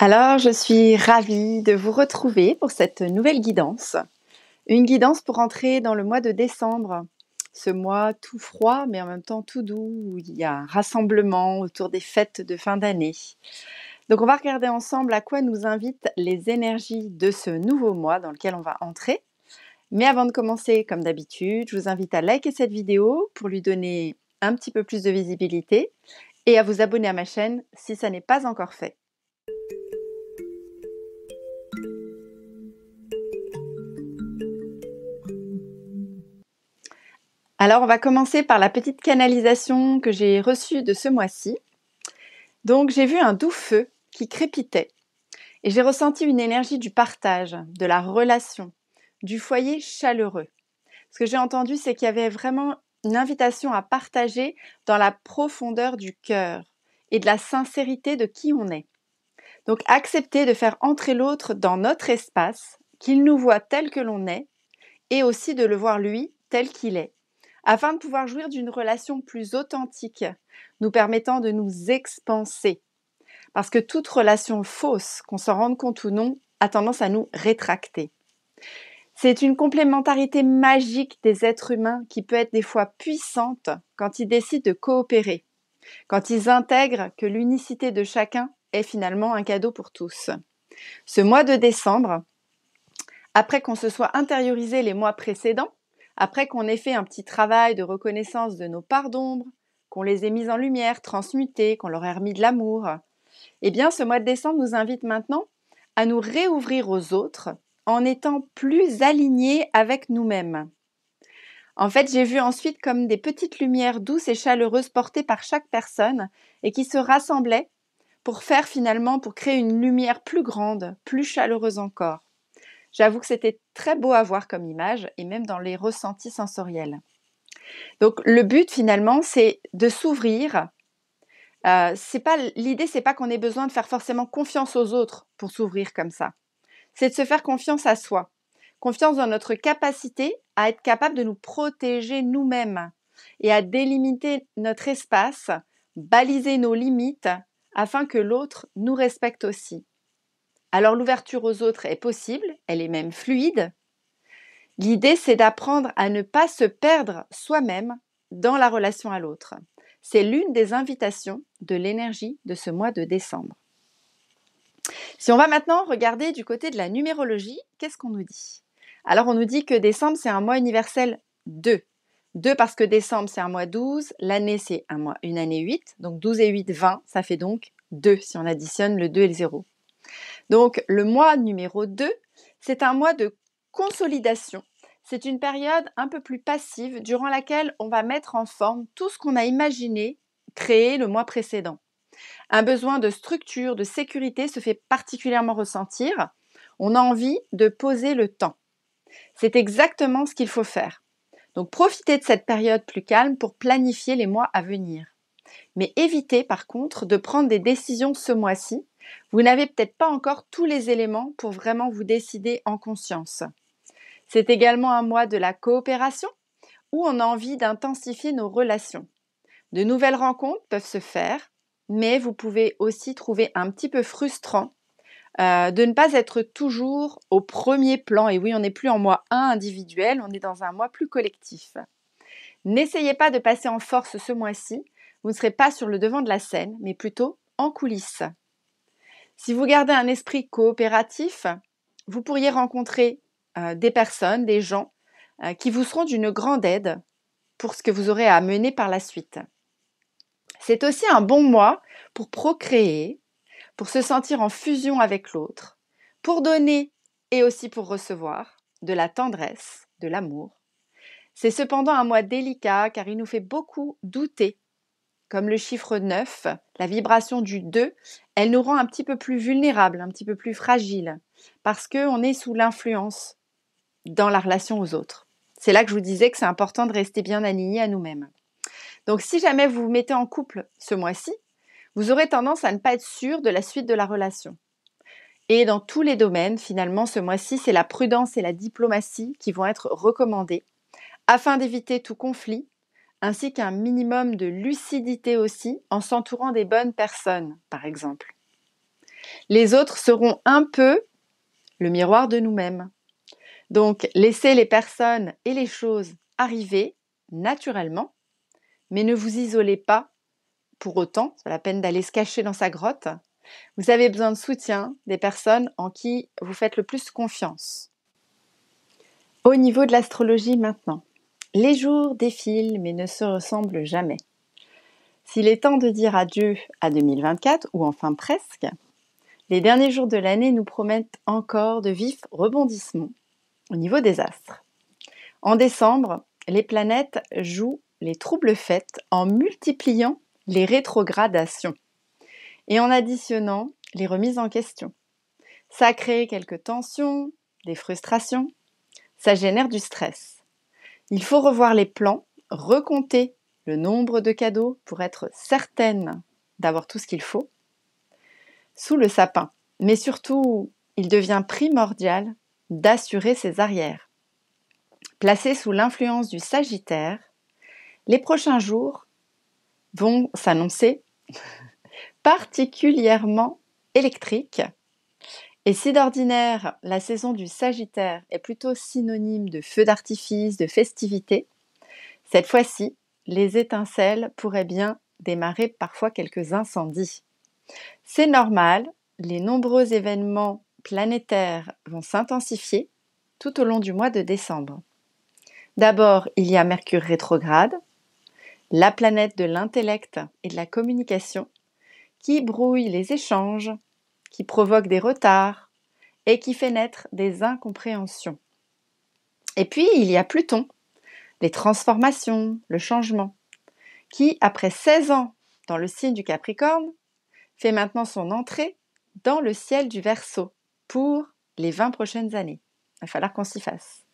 Alors, je suis ravie de vous retrouver pour cette nouvelle guidance. Une guidance pour entrer dans le mois de décembre. Ce mois tout froid, mais en même temps tout doux, où il y a un rassemblement autour des fêtes de fin d'année. Donc, on va regarder ensemble à quoi nous invitent les énergies de ce nouveau mois dans lequel on va entrer. Mais avant de commencer, comme d'habitude, je vous invite à liker cette vidéo pour lui donner un petit peu plus de visibilité et à vous abonner à ma chaîne si ça n'est pas encore fait. Alors, on va commencer par la petite canalisation que j'ai reçue de ce mois-ci. Donc, j'ai vu un doux feu qui crépitait et j'ai ressenti une énergie du partage, de la relation, du foyer chaleureux. Ce que j'ai entendu, c'est qu'il y avait vraiment une invitation à partager dans la profondeur du cœur et de la sincérité de qui on est. Donc, accepter de faire entrer l'autre dans notre espace, qu'il nous voit tel que l'on est et aussi de le voir lui tel qu'il est, afin de pouvoir jouir d'une relation plus authentique, nous permettant de nous expanser. Parce que toute relation fausse, qu'on s'en rende compte ou non, a tendance à nous rétracter. C'est une complémentarité magique des êtres humains qui peut être des fois puissante quand ils décident de coopérer, quand ils intègrent que l'unicité de chacun est finalement un cadeau pour tous. Ce mois de décembre, après qu'on se soit intériorisé les mois précédents, après qu'on ait fait un petit travail de reconnaissance de nos parts d'ombre, qu'on les ait mises en lumière, transmutées, qu'on leur ait remis de l'amour, eh bien ce mois de décembre nous invite maintenant à nous réouvrir aux autres en étant plus alignés avec nous-mêmes. En fait, j'ai vu ensuite comme des petites lumières douces et chaleureuses portées par chaque personne et qui se rassemblaient pour créer une lumière plus grande, plus chaleureuse encore. J'avoue que c'était très beau à voir comme image et même dans les ressentis sensoriels. Donc le but finalement, c'est de s'ouvrir. L'idée, c'est pas qu'on ait besoin de faire forcément confiance aux autres pour s'ouvrir comme ça. C'est de se faire confiance à soi. Confiance dans notre capacité à être capable de nous protéger nous-mêmes et à délimiter notre espace, baliser nos limites afin que l'autre nous respecte aussi. Alors l'ouverture aux autres est possible, elle est même fluide. L'idée, c'est d'apprendre à ne pas se perdre soi-même dans la relation à l'autre. C'est l'une des invitations de l'énergie de ce mois de décembre. Si on va maintenant regarder du côté de la numérologie, qu'est-ce qu'on nous dit? Alors, on nous dit que décembre, c'est un mois universel 2. 2 parce que décembre, c'est un mois 12, l'année, c'est une année 8, donc 12 et 8, 20, ça fait donc 2 si on additionne le 2 et le 0. Donc, le mois numéro 2, c'est un mois de consolidation. C'est une période un peu plus passive durant laquelle on va mettre en forme tout ce qu'on a imaginé créer le mois précédent. Un besoin de structure, de sécurité se fait particulièrement ressentir. On a envie de poser le temps. C'est exactement ce qu'il faut faire. Donc, profitez de cette période plus calme pour planifier les mois à venir. Mais évitez par contre de prendre des décisions ce mois-ci. Vous n'avez peut-être pas encore tous les éléments pour vraiment vous décider en conscience. C'est également un mois de la coopération où on a envie d'intensifier nos relations. De nouvelles rencontres peuvent se faire, mais vous pouvez aussi trouver un petit peu frustrant de ne pas être toujours au premier plan. Et oui, on n'est plus en mois 1 individuel, on est dans un mois plus collectif. N'essayez pas de passer en force ce mois-ci. Vous ne serez pas sur le devant de la scène, mais plutôt en coulisses. Si vous gardez un esprit coopératif, vous pourriez rencontrer des personnes, des gens qui vous seront d'une grande aide pour ce que vous aurez à mener par la suite. C'est aussi un bon mois pour procréer, pour se sentir en fusion avec l'autre, pour donner et aussi pour recevoir de la tendresse, de l'amour. C'est cependant un mois délicat car il nous fait beaucoup douter. Comme le chiffre 9, la vibration du 2, elle nous rend un petit peu plus vulnérables, un petit peu plus fragiles, parce qu'on est sous l'influence dans la relation aux autres. C'est là que je vous disais que c'est important de rester bien aligné à nous-mêmes. Donc si jamais vous vous mettez en couple ce mois-ci, vous aurez tendance à ne pas être sûr de la suite de la relation. Et dans tous les domaines, finalement, ce mois-ci, c'est la prudence et la diplomatie qui vont être recommandées afin d'éviter tout conflit, ainsi qu'un minimum de lucidité aussi en s'entourant des bonnes personnes, par exemple. Les autres seront un peu le miroir de nous-mêmes. Donc, laissez les personnes et les choses arriver naturellement, mais ne vous isolez pas pour autant, c'est pas la peine d'aller se cacher dans sa grotte. Vous avez besoin de soutien des personnes en qui vous faites le plus confiance. Au niveau de l'astrologie maintenant, les jours défilent mais ne se ressemblent jamais. S'il est temps de dire adieu à 2024, ou enfin presque, les derniers jours de l'année nous promettent encore de vifs rebondissements au niveau des astres. En décembre, les planètes jouent les troubles fêtes en multipliant les rétrogradations et en additionnant les remises en question. Ça crée quelques tensions, des frustrations, ça génère du stress. Il faut revoir les plans, recompter le nombre de cadeaux pour être certaine d'avoir tout ce qu'il faut sous le sapin. Mais surtout, il devient primordial d'assurer ses arrières. Placés sous l'influence du Sagittaire, les prochains jours vont s'annoncer particulièrement électriques. Et si d'ordinaire, la saison du Sagittaire est plutôt synonyme de feux d'artifice, de festivités, cette fois-ci, les étincelles pourraient bien démarrer parfois quelques incendies. C'est normal, les nombreux événements planétaires vont s'intensifier tout au long du mois de décembre. D'abord, il y a Mercure rétrograde, la planète de l'intellect et de la communication, qui brouille les échanges, qui provoque des retards et qui fait naître des incompréhensions. Et puis, il y a Pluton, les transformations, le changement, qui, après 16 ans dans le signe du Capricorne, fait maintenant son entrée dans le ciel du Verseau pour les 20 prochaines années. Il va falloir qu'on s'y fasse.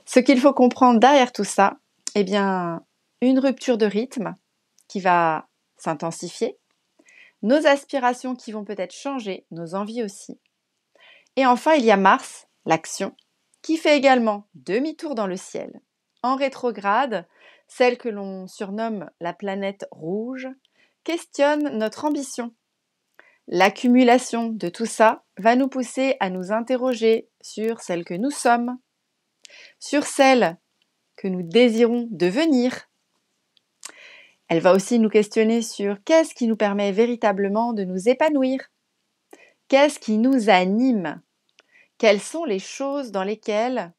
Ce qu'il faut comprendre derrière tout ça, eh bien, une rupture de rythme qui va s'intensifier, nos aspirations qui vont peut-être changer, nos envies aussi. Et enfin, il y a Mars, l'action, qui fait également demi-tour dans le ciel. En rétrograde, celle que l'on surnomme la planète rouge, questionne notre ambition. L'accumulation de tout ça va nous pousser à nous interroger sur celle que nous sommes, sur celle que nous désirons devenir. Elle va aussi nous questionner sur qu'est-ce qui nous permet véritablement de nous épanouir, qu'est-ce qui nous anime, quelles sont les choses dans lesquelles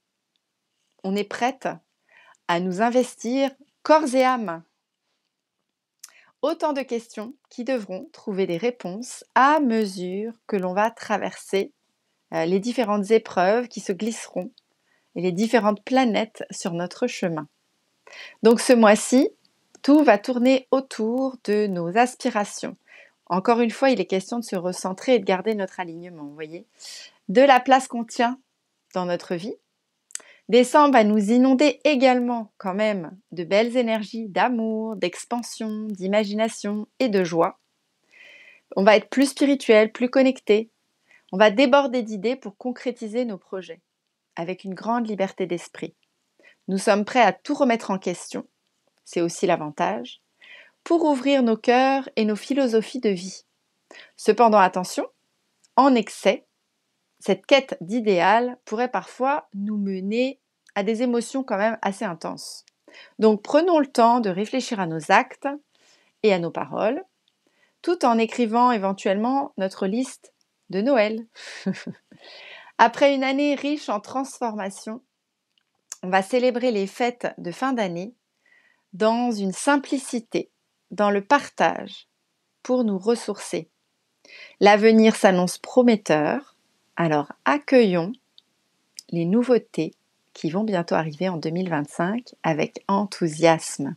on est prête à nous investir corps et âme. Autant de questions qui devront trouver des réponses à mesure que l'on va traverser les différentes épreuves qui se glisseront et les différentes planètes sur notre chemin. Donc ce mois-ci, tout va tourner autour de nos aspirations. Encore une fois, il est question de se recentrer et de garder notre alignement, vous voyez, de la place qu'on tient dans notre vie. Décembre va nous inonder également quand même de belles énergies d'amour, d'expansion, d'imagination et de joie. On va être plus spirituel, plus connecté. On va déborder d'idées pour concrétiser nos projets avec une grande liberté d'esprit. Nous sommes prêts à tout remettre en question, c'est aussi l'avantage, pour ouvrir nos cœurs et nos philosophies de vie. Cependant, attention, en excès, cette quête d'idéal pourrait parfois nous mener à des émotions quand même assez intenses. Donc prenons le temps de réfléchir à nos actes et à nos paroles, tout en écrivant éventuellement notre liste de Noël. Après une année riche en transformations, on va célébrer les fêtes de fin d'année dans une simplicité, dans le partage, pour nous ressourcer. L'avenir s'annonce prometteur, alors accueillons les nouveautés qui vont bientôt arriver en 2025 avec enthousiasme.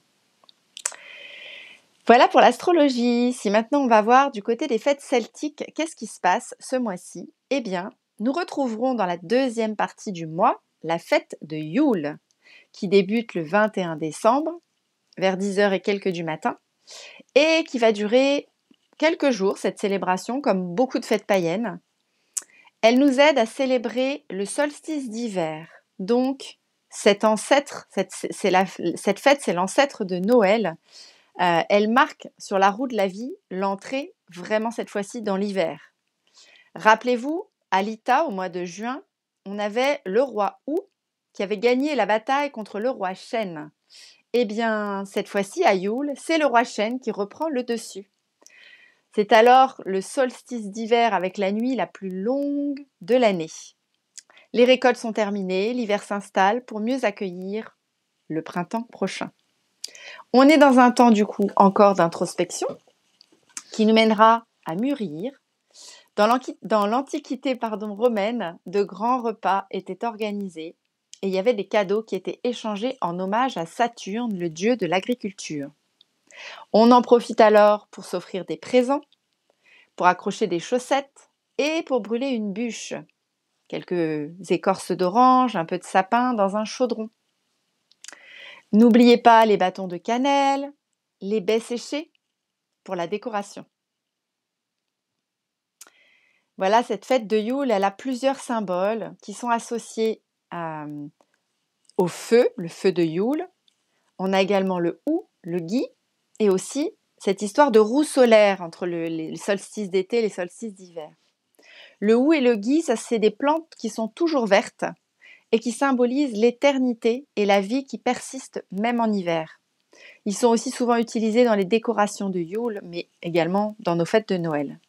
Voilà pour l'astrologie. Si maintenant on va voir du côté des fêtes celtiques, qu'est-ce qui se passe ce mois-ci ? Eh bien, nous retrouverons dans la deuxième partie du mois la fête de Yule, qui débute le 21 décembre, vers 10h et quelques du matin, et qui va durer quelques jours, cette célébration, comme beaucoup de fêtes païennes. Elle nous aide à célébrer le solstice d'hiver. Donc, cette fête, c'est l'ancêtre de Noël. Elle marque sur la roue de la vie l'entrée, vraiment cette fois-ci, dans l'hiver. Rappelez-vous, à Lita, au mois de juin, on avait le roi Wu qui avait gagné la bataille contre le roi Shen. Eh bien, cette fois-ci, à Yule, c'est le roi Shen qui reprend le dessus. C'est alors le solstice d'hiver avec la nuit la plus longue de l'année. Les récoltes sont terminées, l'hiver s'installe pour mieux accueillir le printemps prochain. On est dans un temps du coup encore d'introspection qui nous mènera à mûrir. Dans l'Antiquité romaine, de grands repas étaient organisés et il y avait des cadeaux qui étaient échangés en hommage à Saturne, le dieu de l'agriculture. On en profite alors pour s'offrir des présents, pour accrocher des chaussettes et pour brûler une bûche. Quelques écorces d'orange, un peu de sapin dans un chaudron. N'oubliez pas les bâtons de cannelle, les baies séchées pour la décoration. Voilà, cette fête de Yule, elle a plusieurs symboles qui sont associés au feu, le feu de Yule. On a également le hou, le gui, et aussi cette histoire de roue solaire entre les solstices d'été et les solstices d'hiver. Le hou et le gui, ça c'est des plantes qui sont toujours vertes et qui symbolisent l'éternité et la vie qui persiste même en hiver. Ils sont aussi souvent utilisés dans les décorations de Yule, mais également dans nos fêtes de Noël.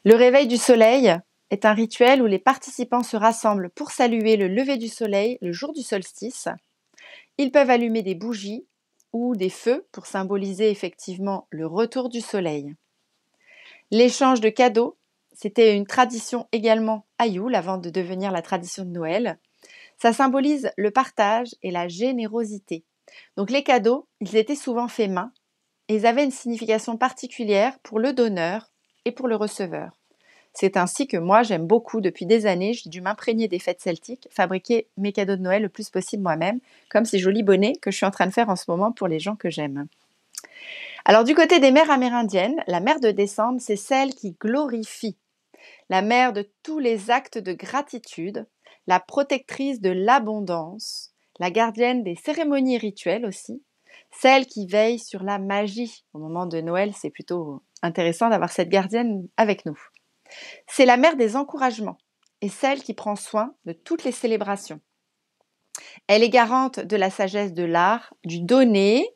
Le réveil du soleil est un rituel où les participants se rassemblent pour saluer le lever du soleil le jour du solstice. Ils peuvent allumer des bougies ou des feux pour symboliser effectivement le retour du soleil. L'échange de cadeaux, c'était une tradition également à Yule avant de devenir la tradition de Noël. Ça symbolise le partage et la générosité. Donc les cadeaux, ils étaient souvent faits main et ils avaient une signification particulière pour le donneur et pour le receveur. C'est ainsi que moi, j'aime beaucoup, depuis des années, j'ai dû m'imprégner des fêtes celtiques, fabriquer mes cadeaux de Noël le plus possible moi-même, comme ces jolis bonnets que je suis en train de faire en ce moment pour les gens que j'aime. Alors du côté des mères amérindiennes, la mère de décembre, c'est celle qui glorifie, la mère de tous les actes de gratitude, la protectrice de l'abondance, la gardienne des cérémonies rituelles aussi, celle qui veille sur la magie. Au moment de Noël, c'est plutôt intéressant d'avoir cette gardienne avec nous. C'est la mère des encouragements et celle qui prend soin de toutes les célébrations. Elle est garante de la sagesse de l'art, du donner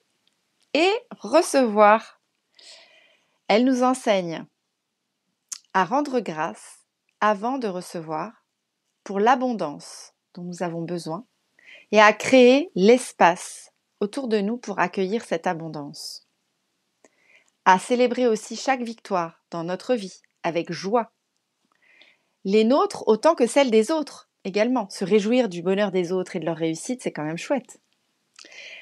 et recevoir. Elle nous enseigne à rendre grâce avant de recevoir pour l'abondance dont nous avons besoin et à créer l'espace autour de nous pour accueillir cette abondance. À célébrer aussi chaque victoire dans notre vie avec joie. Les nôtres autant que celles des autres également. Se réjouir du bonheur des autres et de leur réussite, c'est quand même chouette.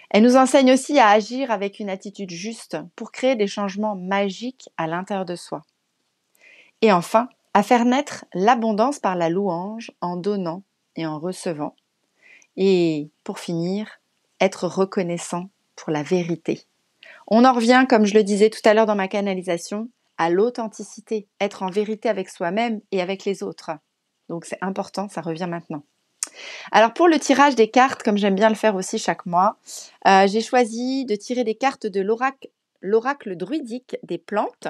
Elle nous enseigne aussi à agir avec une attitude juste pour créer des changements magiques à l'intérieur de soi. Et enfin, à faire naître l'abondance par la louange en donnant et en recevant. Et pour finir, être reconnaissant pour la vérité. On en revient, comme je le disais tout à l'heure dans ma canalisation, à l'authenticité, être en vérité avec soi-même et avec les autres. Donc c'est important, ça revient maintenant. Alors pour le tirage des cartes, comme j'aime bien le faire aussi chaque mois, j'ai choisi de tirer des cartes de l'oracle druidique des plantes.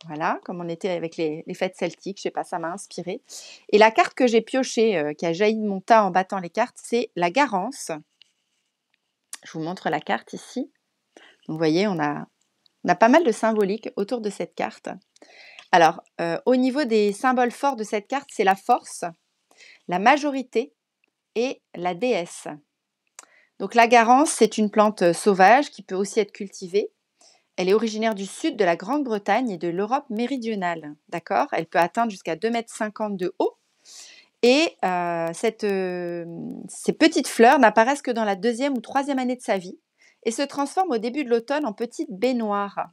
Voilà, comme on était avec les fêtes celtiques, je sais pas, ça m'a inspirée. Et la carte que j'ai piochée, qui a jailli de mon tas en battant les cartes, c'est la Garance. Je vous montre la carte ici. Donc vous voyez, on a pas mal de symbolique autour de cette carte. Alors, au niveau des symboles forts de cette carte, c'est la force, la majorité et la déesse. Donc la Garance, c'est une plante sauvage qui peut aussi être cultivée. Elle est originaire du sud de la Grande-Bretagne et de l'Europe méridionale. D'accord ? Elle peut atteindre jusqu'à 2,50 m de haut. Et ces petites fleurs n'apparaissent que dans la 2e ou 3e année de sa vie et se transforment au début de l'automne en petites baies noires.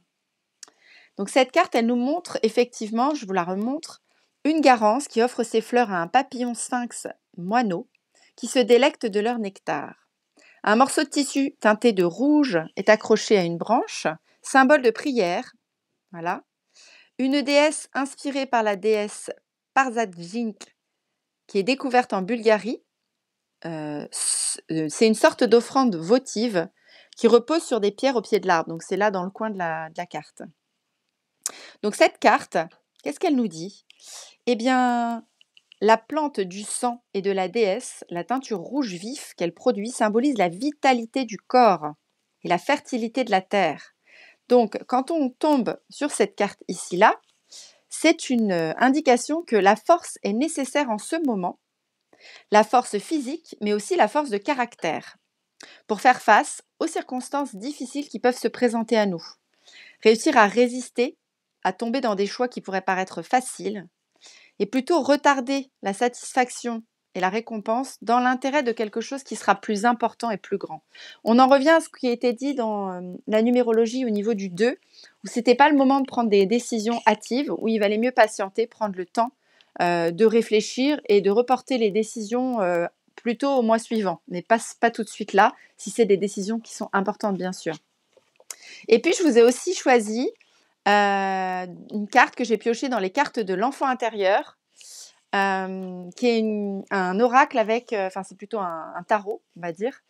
Donc cette carte, elle nous montre effectivement, je vous la remontre, une Garance qui offre ses fleurs à un papillon sphinx moineau qui se délecte de leur nectar. Un morceau de tissu teinté de rouge est accroché à une branche, symbole de prière. Voilà. Une déesse inspirée par la déesse Parzadjink qui est découverte en Bulgarie. C'est une sorte d'offrande votive qui repose sur des pierres au pied de l'arbre. Donc c'est là dans le coin de la carte. Donc cette carte, Qu'est-ce qu'elle nous dit? Eh bien, la plante du sang et de la déesse, la teinture rouge vif qu'elle produit, symbolise la vitalité du corps et la fertilité de la terre. Donc, quand on tombe sur cette carte ici-là, c'est une indication que la force est nécessaire en ce moment, la force physique, mais aussi la force de caractère, pour faire face aux circonstances difficiles qui peuvent se présenter à nous. Réussir à résister, à tomber dans des choix qui pourraient paraître faciles, et plutôt retarder la satisfaction et la récompense dans l'intérêt de quelque chose qui sera plus important et plus grand. On en revient à ce qui a été dit dans la numérologie au niveau du 2, où c'était pas le moment de prendre des décisions hâtives, où il valait mieux patienter, prendre le temps de réfléchir et de reporter les décisions plutôt au mois suivant, mais pas tout de suite là, si c'est des décisions qui sont importantes, bien sûr. Et puis, je vous ai aussi choisi une carte que j'ai piochée dans les cartes de l'enfant intérieur, qui est un oracle avec, enfin c'est plutôt un tarot, on va dire,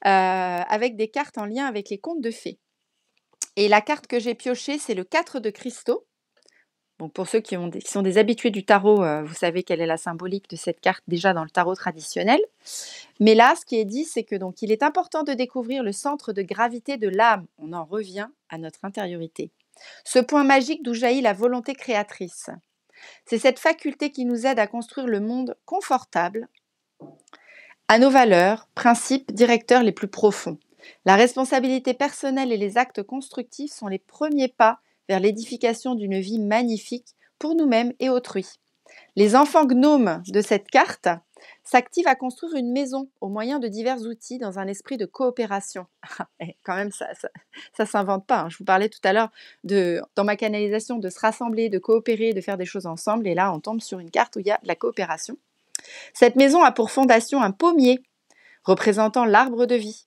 avec des cartes en lien avec les contes de fées. Et la carte que j'ai piochée, c'est le 4 de cristaux. Donc pour ceux qui sont des habitués du tarot, vous savez quelle est la symbolique de cette carte déjà dans le tarot traditionnel. Mais là, ce qui est dit, c'est que donc il est important de découvrir le centre de gravité de l'âme. On en revient à notre intériorité. Ce point magique d'où jaillit la volonté créatrice. C'est cette faculté qui nous aide à construire le monde confortable à nos valeurs, principes directeurs les plus profonds. La responsabilité personnelle et les actes constructifs sont les premiers pas vers l'édification d'une vie magnifique pour nous-mêmes et autrui. Les enfants gnomes de cette carte s'activent à construire une maison au moyen de divers outils dans un esprit de coopération. Et quand même, ça s'invente pas. Je vous parlais tout à l'heure dans ma canalisation de se rassembler, de coopérer, de faire des choses ensemble. Et là, on tombe sur une carte où il y a de la coopération. Cette maison a pour fondation un pommier représentant l'arbre de vie.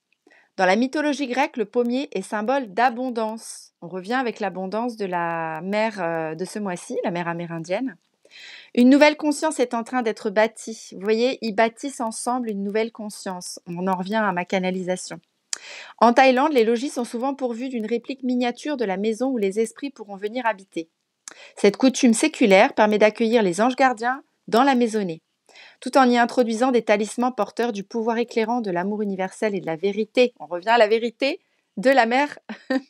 Dans la mythologie grecque, le pommier est symbole d'abondance. On revient avec l'abondance de la mer de ce mois-ci, la mer amérindienne. Une nouvelle conscience est en train d'être bâtie. Vous voyez, ils bâtissent ensemble une nouvelle conscience. On en revient à ma canalisation. En Thaïlande, les logis sont souvent pourvus d'une réplique miniature de la maison où les esprits pourront venir habiter. Cette coutume séculaire permet d'accueillir les anges gardiens dans la maisonnée, tout en y introduisant des talismans porteurs du pouvoir éclairant de l'amour universel et de la vérité. On revient à la vérité de la mère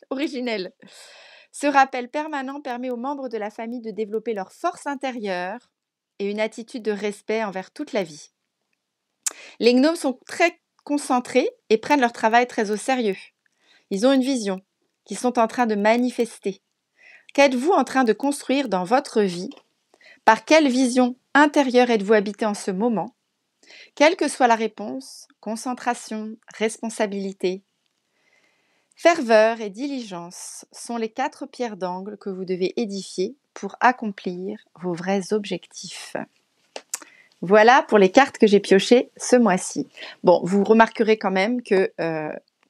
originelle. Ce rappel permanent permet aux membres de la famille de développer leur force intérieure et une attitude de respect envers toute la vie. Les gnomes sont très concentrés et prennent leur travail très au sérieux. Ils ont une vision qu'ils sont en train de manifester. Qu'êtes-vous en train de construire dans votre vie? Par quelle vision intérieure êtes-vous habité en ce moment? Quelle que soit la réponse, concentration, responsabilité, ferveur et diligence sont les 4 pierres d'angle que vous devez édifier pour accomplir vos vrais objectifs. Voilà pour les cartes que j'ai piochées ce mois-ci. Bon, vous remarquerez quand même que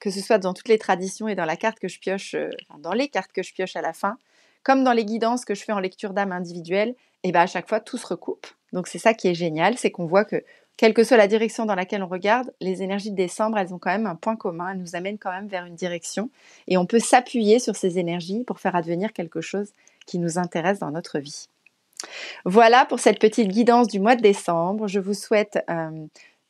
ce soit dans toutes les traditions et dans la carte que je pioche, dans les cartes que je pioche à la fin, comme dans les guidances que je fais en lecture d'âme individuelle, et ben à chaque fois tout se recoupe. Donc c'est ça qui est génial, c'est qu'on voit que quelle que soit la direction dans laquelle on regarde, les énergies de décembre, elles ont quand même un point commun, elles nous amènent quand même vers une direction et on peut s'appuyer sur ces énergies pour faire advenir quelque chose qui nous intéresse dans notre vie. Voilà pour cette petite guidance du mois de décembre. Je vous souhaite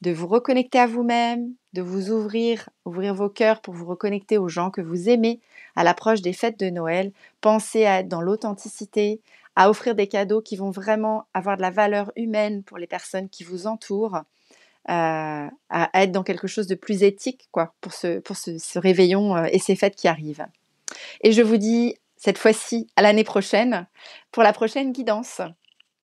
de vous reconnecter à vous-même, de vous ouvrir vos cœurs pour vous reconnecter aux gens que vous aimez à l'approche des fêtes de Noël. Pensez à être dans l'authenticité, à offrir des cadeaux qui vont vraiment avoir de la valeur humaine pour les personnes qui vous entourent, à être dans quelque chose de plus éthique quoi, pour ce réveillon et ces fêtes qui arrivent. Et je vous dis cette fois-ci à l'année prochaine pour la prochaine guidance.